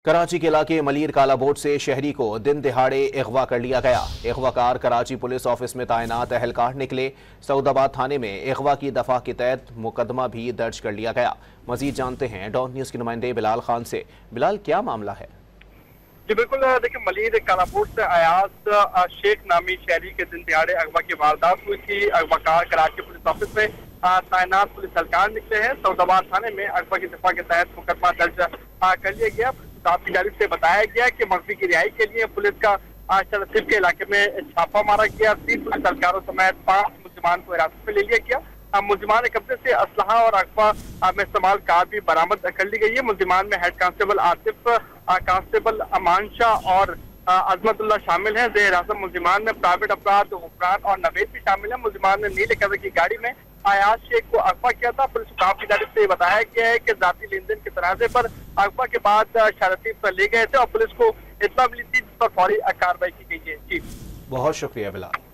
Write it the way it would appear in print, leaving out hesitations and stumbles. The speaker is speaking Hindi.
कराची के इलाके मलीर काला बोट से शहरी को दिन दिहाड़े अगवा कर लिया गया। अगवाकार कराची पुलिस ऑफिस में तैनात अहलकार निकले। सऊदाबाद थाने में अगवा की दफा के तहत मुकदमा भी दर्ज कर लिया गया। मजीद जानते हैं डॉन न्यूज के नुमाइंदे बिलाल खान से। बिलाल, क्या मामला है? जी बिल्कुल, देखिए मलीर कालाकोट से अयाज शेख नामी शहरी के दिन दिहाड़े अगवा की वारदात हुई थी। अगवाकार कराची पुलिस ऑफिस में तैनात पुलिस एहलकार निकले हैं। सऊदाबाद थाने में अगवा की दफा के तहत मुकदमा दर्ज कर लिया गया। आपकी जानिब से बताया गया कि मकसद की रिहाई के लिए पुलिस का शरसिब के इलाके में छापा मारा गया। 3 पुलिस एहलकारों समेत 5 मुलजिमान को हिरासत में ले लिया गया। मुलजिमान कब्जे से असलहा और अगवा में इस्तेमाल कार भी बरामद कर ली गई है। मुलजिमान में हेड कांस्टेबल आसिफ, कांस्टेबल अमान शाह और अजमतुल्लाह शामिल हैं। जेर हिरासत मुलजिमान में प्राइवेट अपराध गुफरान और नवेद भी शामिल है। मुलजिमान ने नीले कलर की गाड़ी में अयाज शेख को अगवा किया था। पुलिस स्टाफ की जानिब से बताया गया है कि जाती लेन देन के तनाजे पर अगवा के बाद शरारती पर ले गए थे और पुलिस को इत्तला मिली थी, जिस पर फौरी कार्रवाई की गई है। जी बहुत शुक्रिया बिलाल।